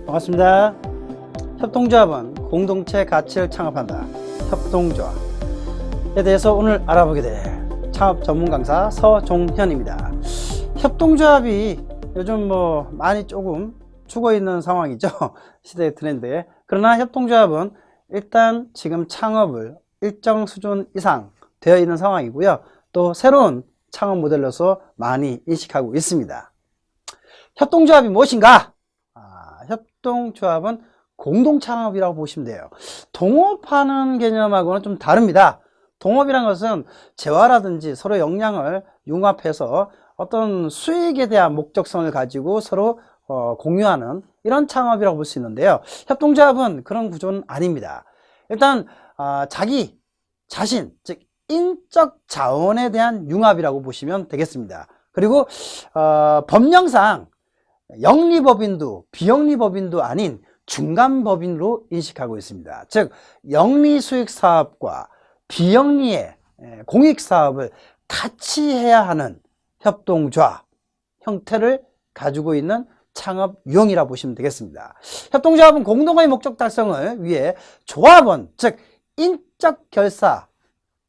반갑습니다. 협동조합은 공동체 가치를 창업한다. 협동조합에 대해서 오늘 알아보게 될 창업 전문 강사 서종현입니다. 협동조합이 요즘 많이 조금 죽어 있는 상황이죠. 시대의 트렌드에. 그러나 협동조합은 일단 지금 창업을 일정 수준 이상 되어 있는 상황이고요. 또 새로운 창업 모델로서 많이 인식하고 있습니다. 협동조합이 무엇인가? 협동조합은 공동창업이라고 보시면 돼요. 동업하는 개념하고는 좀 다릅니다. 동업이란 것은 재화라든지 서로 역량을 융합해서 어떤 수익에 대한 목적성을 가지고 서로 공유하는 이런 창업이라고 볼 수 있는데요. 협동조합은 그런 구조는 아닙니다. 일단 자기 자신, 즉 인적 자원에 대한 융합이라고 보시면 되겠습니다. 그리고 법령상 영리법인도 비영리법인도 아닌 중간법인으로 인식하고 있습니다. 즉 영리수익사업과 비영리의 공익사업을 같이 해야 하는 협동조합 형태를 가지고 있는 창업 유형이라고 보시면 되겠습니다. 협동조합은 공동의 목적 달성을 위해 조합원, 즉 인적 결사,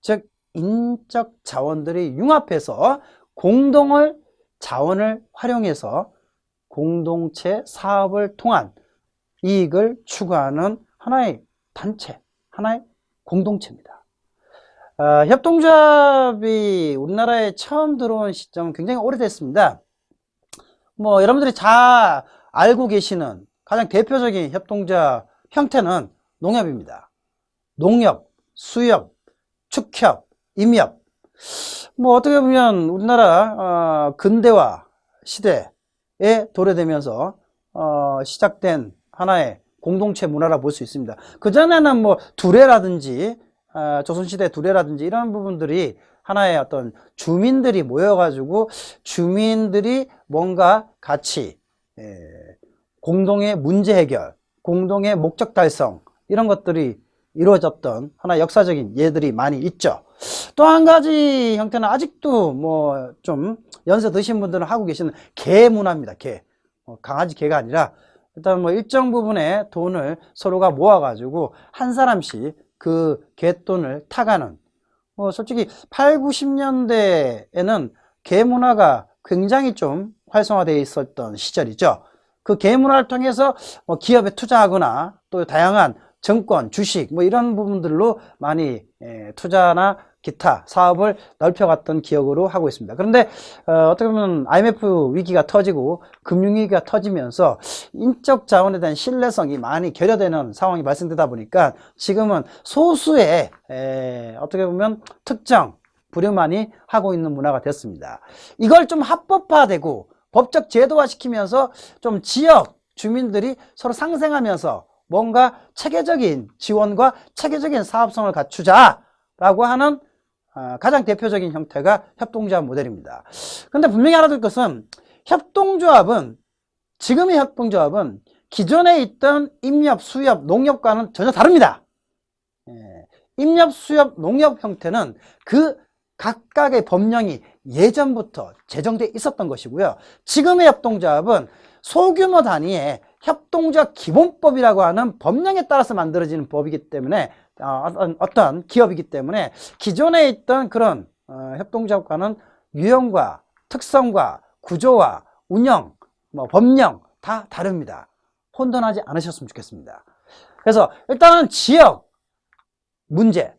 즉 인적 자원들이 융합해서 공동의 자원을 활용해서 공동체 사업을 통한 이익을 추구하는 하나의 단체, 하나의 공동체입니다. 협동조합이 우리나라에 처음 들어온 시점은 굉장히 오래됐습니다. 여러분들이 잘 알고 계시는 가장 대표적인 협동조합 형태는 농협입니다. 농협, 수협, 축협, 임협. 어떻게 보면 우리나라 근대화 시대 에 도래되면서 시작된 하나의 공동체 문화라 볼 수 있습니다. 그전에는 두레라든지 조선시대 두레라든지 이런 부분들이 하나의 어떤 주민들이 모여가지고 주민들이 뭔가 같이 공동의 문제 해결, 공동의 목적 달성 이런 것들이 이루어졌던 하나의 역사적인 예들이 많이 있죠. 또 한 가지 형태는 아직도 좀 연세 드신 분들은 하고 계시는 개 문화입니다. 개. 강아지 개가 아니라 일단 일정 부분의 돈을 서로가 모아가지고 한 사람씩 그 개돈을 타가는 솔직히 8, 90년대에는 개 문화가 굉장히 좀 활성화되어 있었던 시절이죠. 그 개 문화를 통해서 기업에 투자하거나 또 다양한 증권, 주식 이런 부분들로 많이 투자나 기타 사업을 넓혀갔던 기억으로 하고 있습니다. 그런데 어떻게 보면 IMF 위기가 터지고 금융위기가 터지면서 인적 자원에 대한 신뢰성이 많이 결여되는 상황이 발생되다 보니까 지금은 소수의 어떻게 보면 특정 부류만이 하고 있는 문화가 됐습니다. 이걸 좀 합법화되고 법적 제도화 시키면서 좀 지역 주민들이 서로 상생하면서 뭔가 체계적인 지원과 체계적인 사업성을 갖추자라고 하는 가장 대표적인 형태가 협동조합 모델입니다. 그런데 분명히 알아둘 것은 지금의 협동조합은 기존에 있던 임협, 수협, 농협과는 전혀 다릅니다. 임협, 수협, 농협 형태는 그 각각의 법령이 예전부터 제정되어 있었던 것이고요. 지금의 협동조합은 소규모 단위의 협동조합 기본법이라고 하는 법령에 따라서 만들어지는 법이기 때문에 어떤 기업이기 때문에 기존에 있던 그런 협동조합과는 유형과 특성과 구조와 운영, 법령 다 다릅니다. 혼돈하지 않으셨으면 좋겠습니다. 그래서 일단은 지역 문제,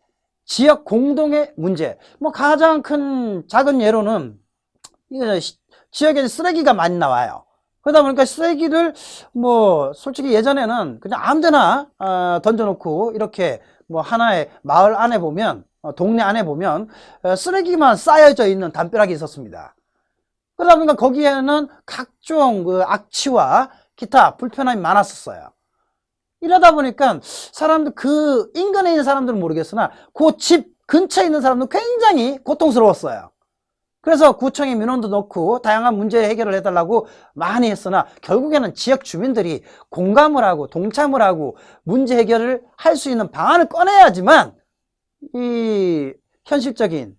지역 공동의 문제, 가장 큰 작은 예로는 지역에 쓰레기가 많이 나와요. 그러다 보니까 쓰레기를 솔직히 예전에는 그냥 아무데나 던져놓고 이렇게 하나의 마을 안에 보면 동네 안에 보면 쓰레기만 쌓여져 있는 담벼락이 있었습니다. 그러다 보니까 거기에는 각종 악취와 기타 불편함이 많았었어요. 이러다 보니까 사람들 그 인근에 있는 사람들은 모르겠으나 그 집 근처에 있는 사람들은 굉장히 고통스러웠어요. 그래서 구청에 민원도 넣고 다양한 문제 해결을 해달라고 많이 했으나 결국에는 지역 주민들이 공감을 하고 동참을 하고 문제 해결을 할 수 있는 방안을 꺼내야지만 이 현실적인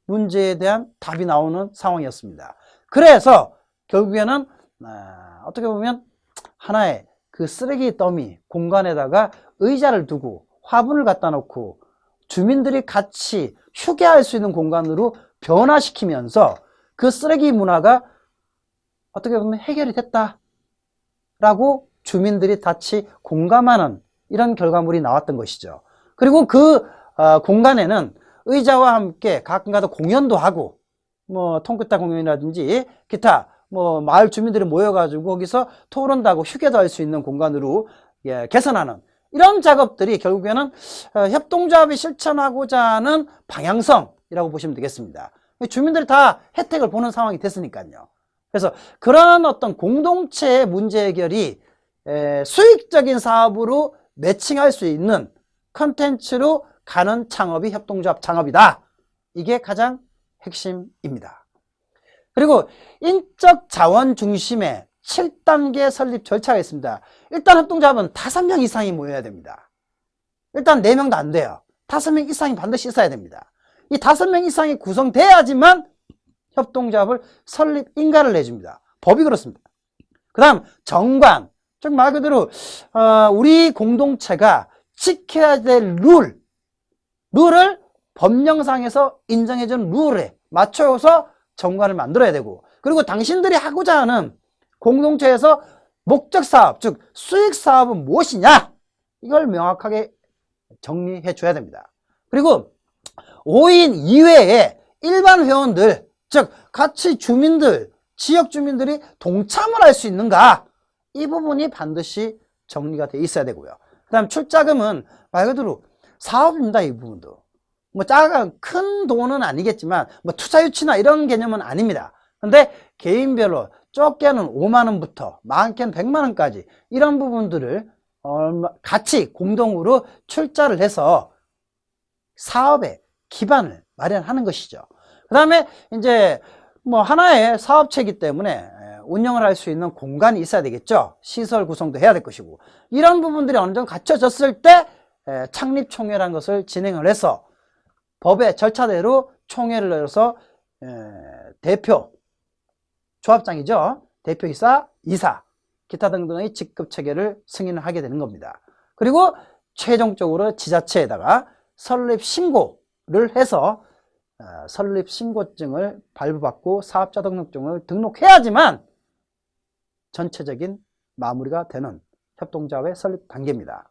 문제에 대한 답이 나오는 상황이었습니다. 그래서 결국에는 어떻게 보면 하나의 그 쓰레기 더미 공간에다가 의자를 두고 화분을 갖다 놓고 주민들이 같이 휴게할 수 있는 공간으로 변화시키면서 그 쓰레기 문화가 어떻게 보면 해결이 됐다라고 주민들이 같이 공감하는 이런 결과물이 나왔던 것이죠. 그리고 그 공간에는 의자와 함께 가끔가다 공연도 하고 뭐 통기타 공연이라든지 기타 뭐 마을 주민들이 모여가지고 거기서 토론도 하고 휴게도 할 수 있는 공간으로 개선하는 이런 작업들이 결국에는 협동조합이 실천하고자 하는 방향성이라고 보시면 되겠습니다. 주민들이 다 혜택을 보는 상황이 됐으니까요. 그래서 그런 어떤 공동체의 문제 해결이 수익적인 사업으로 매칭할 수 있는 컨텐츠로 가는 창업이 협동조합 창업이다. 이게 가장 핵심입니다. 그리고 인적 자원 중심의 7단계 설립 절차가 있습니다. 일단 협동조합은 5명 이상이 모여야 됩니다. 일단 4명도 안 돼요. 5명 이상이 반드시 있어야 됩니다. 이 5명 이상이 구성돼야지만 협동조합을 설립 인가를 내줍니다. 법이 그렇습니다. 그 다음 정관, 즉 말 그대로 우리 공동체가 지켜야 될 룰을 법령상에서 인정해준 룰에 맞춰서 정관을 만들어야 되고, 그리고 당신들이 하고자 하는 공동체에서 목적사업, 즉 수익사업은 무엇이냐, 이걸 명확하게 정리해 줘야 됩니다. 그리고 5인 이외에 일반 회원들, 즉 같이 주민들, 지역 주민들이 동참을 할 수 있는가, 이 부분이 반드시 정리가 돼 있어야 되고요. 그 다음 출자금은 말 그대로 사업입니다. 이 부분도 뭐 큰 돈은 아니겠지만 뭐 투자 유치나 이런 개념은 아닙니다. 근데 개인별로 적게는 5만원부터 많게는 100만원까지 이런 부분들을 같이 공동으로 출자를 해서 사업의 기반을 마련하는 것이죠. 그 다음에 이제 뭐 하나의 사업체이기 때문에 운영을 할 수 있는 공간이 있어야 되겠죠. 시설 구성도 해야 될 것이고, 이런 부분들이 어느 정도 갖춰졌을 때 창립 총회라는 것을 진행을 해서 법의 절차대로 총회를 열어서 대표, 조합장이죠. 대표이사, 이사, 기타 등등의 직급 체계를 승인을 하게 되는 겁니다. 그리고 최종적으로 지자체에다가 설립 신고를 해서 설립 신고증을 발부받고 사업자 등록증을 등록해야지만 전체적인 마무리가 되는 협동조합의 설립 단계입니다.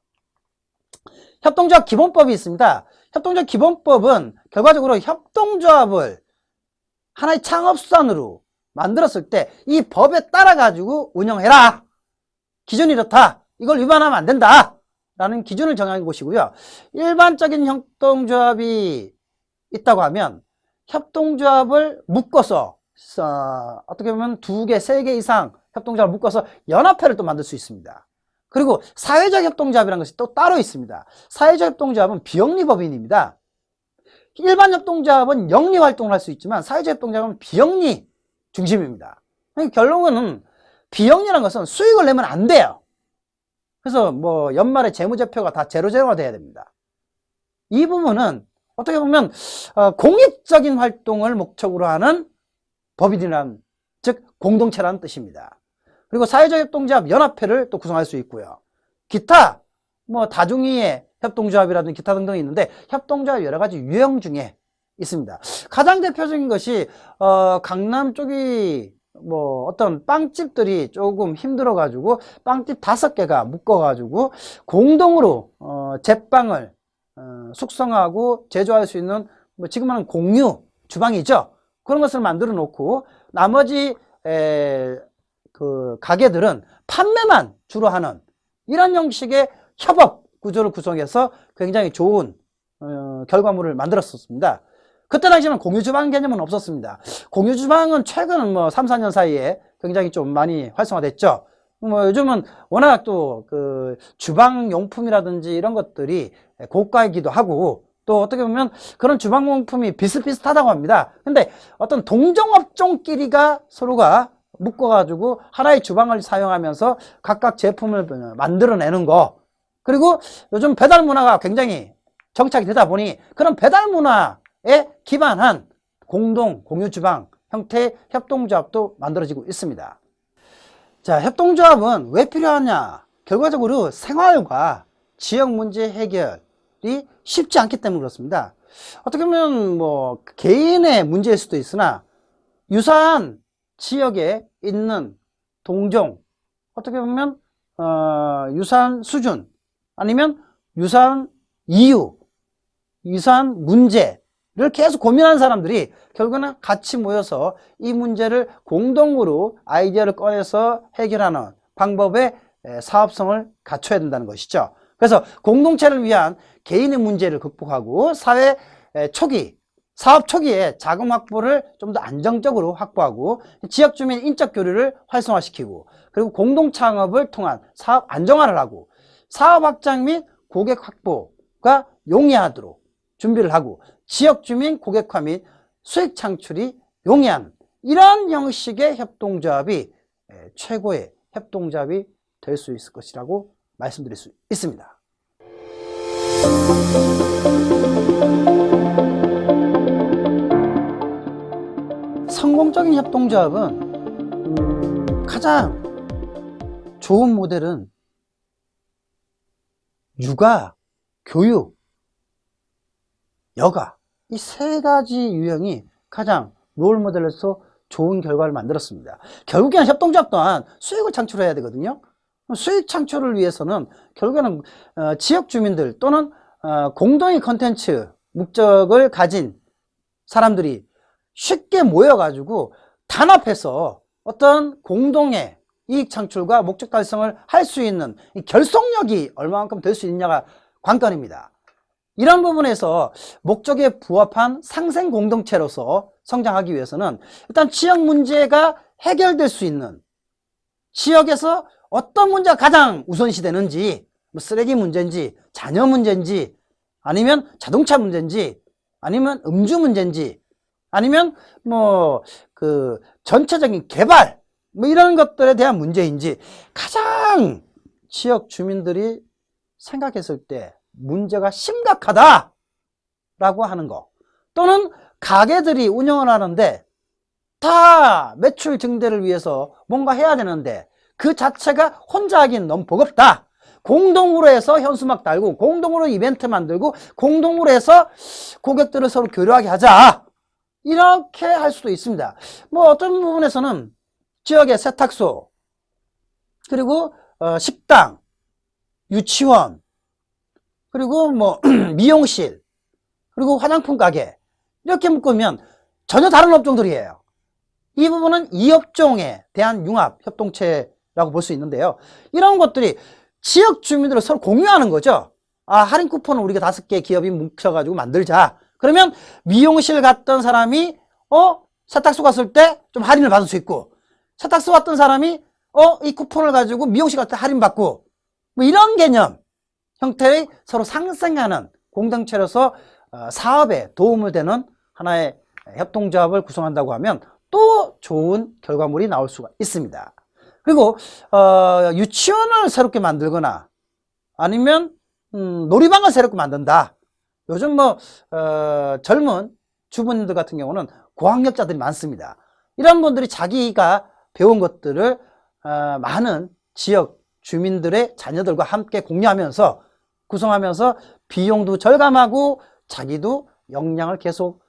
협동조합 기본법이 있습니다. 협동조합 기본법은 결과적으로 협동조합을 하나의 창업수단으로 만들었을 때 이 법에 따라 가지고 운영해라, 기준이 이렇다, 이걸 위반하면 안 된다 라는 기준을 정한 곳이고요. 일반적인 협동조합이 있다고 하면 협동조합을 묶어서 어떻게 보면 2개, 3개 이상 협동조합을 묶어서 연합회를 또 만들 수 있습니다. 그리고 사회적 협동조합이라는 것이 또 따로 있습니다. 사회적 협동조합은 비영리법인입니다. 일반 협동조합은 영리활동을 할 수 있지만 사회적 협동조합은 비영리 중심입니다. 결론은 비영리라는 것은 수익을 내면 안 돼요. 그래서 뭐 연말에 재무제표가 다 제로가 돼야 됩니다. 이 부분은 어떻게 보면 공익적인 활동을 목적으로 하는 법인이란, 즉 공동체라는 뜻입니다. 그리고 사회적 협동조합 연합회를 또 구성할 수 있고요. 기타 뭐 다중이의 협동조합이라든지 기타 등등이 있는데 협동조합 여러 가지 유형 중에 있습니다. 가장 대표적인 것이 강남 쪽이 뭐 어떤 빵집들이 조금 힘들어 가지고 빵집 5개가 묶어 가지고 공동으로 제빵을 숙성하고 제조할 수 있는 뭐 지금 하는 공유 주방이죠. 그런 것을 만들어 놓고 나머지 그 가게들은 판매만 주로 하는 이런 형식의 협업 구조를 구성해서 굉장히 좋은 결과물을 만들었었습니다. 그때 당시에는 공유주방 개념은 없었습니다. 공유주방은 최근 뭐 3, 4년 사이에 굉장히 좀 많이 활성화됐죠. 뭐 요즘은 워낙 또 그 주방 용품이라든지 이런 것들이 고가이기도 하고 또 어떻게 보면 그런 주방용품이 비슷비슷하다고 합니다. 근데 어떤 동종업종끼리가 서로가 묶어가지고 하나의 주방을 사용하면서 각각 제품을 만들어내는 거, 그리고 요즘 배달 문화가 굉장히 정착이 되다 보니 그런 배달 문화에 기반한 공유 주방 형태의 협동조합도 만들어지고 있습니다. 자, 협동조합은 왜 필요하냐? 결과적으로 생활과 지역 문제 해결이 쉽지 않기 때문에 그렇습니다. 어떻게 보면 뭐 개인의 문제일 수도 있으나 유사한 지역에 있는 동종, 어떻게 보면 유사한 수준, 아니면 유사한 이유, 유사한 문제를 계속 고민하는 사람들이 결국은 같이 모여서 이 문제를 공동으로 아이디어를 꺼내서 해결하는 방법의 사업성을 갖춰야 된다는 것이죠. 그래서 공동체를 위한 개인의 문제를 극복하고 사회 초기, 사업 초기에 자금 확보를 좀 더 안정적으로 확보하고 지역 주민 인적 교류를 활성화시키고, 그리고 공동 창업을 통한 사업 안정화를 하고 사업 확장 및 고객 확보가 용이하도록 준비를 하고 지역 주민 고객화 및 수익 창출이 용이한 이런 형식의 협동조합이 최고의 협동조합이 될 수 있을 것이라고 말씀드릴 수 있습니다. 성공적인 협동조합은 가장 좋은 모델은 육아, 교육, 여가, 이 세 가지 유형이 가장 롤모델로서 좋은 결과를 만들었습니다. 결국에는 협동조합 또한 수익을 창출해야 되거든요. 수익 창출을 위해서는 결국에는 지역 주민들 또는 공동의 컨텐츠 목적을 가진 사람들이 쉽게 모여가지고 단합해서 어떤 공동의 이익 창출과 목적 달성을 할 수 있는 이 결속력이 얼마만큼 될 수 있느냐가 관건입니다. 이런 부분에서 목적에 부합한 상생 공동체로서 성장하기 위해서는 일단 지역 문제가 해결될 수 있는, 지역에서 어떤 문제가 가장 우선시 되는지, 뭐 쓰레기 문제인지 자녀 문제인지 아니면 자동차 문제인지 아니면 음주 문제인지 아니면 뭐 그 전체적인 개발 뭐 이런 것들에 대한 문제인지 가장 지역 주민들이 생각했을 때 문제가 심각하다 라고 하는 거, 또는 가게들이 운영을 하는데 다 매출 증대를 위해서 뭔가 해야 되는데 그 자체가 혼자 하기엔 너무 버겁다, 공동으로 해서 현수막 달고 공동으로 이벤트 만들고 공동으로 해서 고객들을 서로 교류하게 하자, 이렇게 할 수도 있습니다. 뭐 어떤 부분에서는 지역의 세탁소, 그리고 식당, 유치원, 그리고 뭐 미용실, 그리고 화장품 가게, 이렇게 묶으면 전혀 다른 업종들이에요. 이 부분은 이 업종에 대한 융합 협동체라고 볼 수 있는데요. 이런 것들이 지역 주민들을 서로 공유하는 거죠. 아, 할인 쿠폰을 우리가 5개 기업이 뭉쳐가지고 만들자. 그러면 미용실 갔던 사람이 세탁소 갔을 때 좀 할인을 받을 수 있고, 세탁소 갔던 사람이 이 쿠폰을 가지고 미용실 갔을 때 할인 받고, 뭐 이런 개념 형태의 서로 상생하는 공동체로서 사업에 도움을 되는 하나의 협동조합을 구성한다고 하면 또 좋은 결과물이 나올 수가 있습니다. 그리고 유치원을 새롭게 만들거나 아니면 놀이방을 새롭게 만든다. 요즘 뭐 젊은 주부님들 같은 경우는 고학력자들이 많습니다. 이런 분들이 자기가 배운 것들을 많은 지역 주민들의 자녀들과 함께 공유하면서 구성하면서 비용도 절감하고 자기도 역량을 계속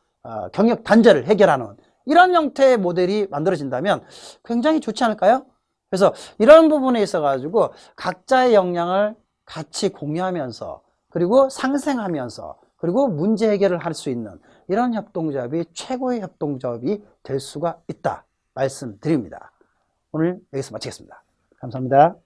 경력 단절을 해결하는 이런 형태의 모델이 만들어진다면 굉장히 좋지 않을까요? 그래서 이런 부분에 있어 가지고 각자의 역량을 같이 공유하면서 그리고 상생하면서 그리고 문제 해결을 할 수 있는 이런 협동조합이 최고의 협동조합이 될 수가 있다 말씀드립니다. 오늘 여기서 마치겠습니다. 감사합니다.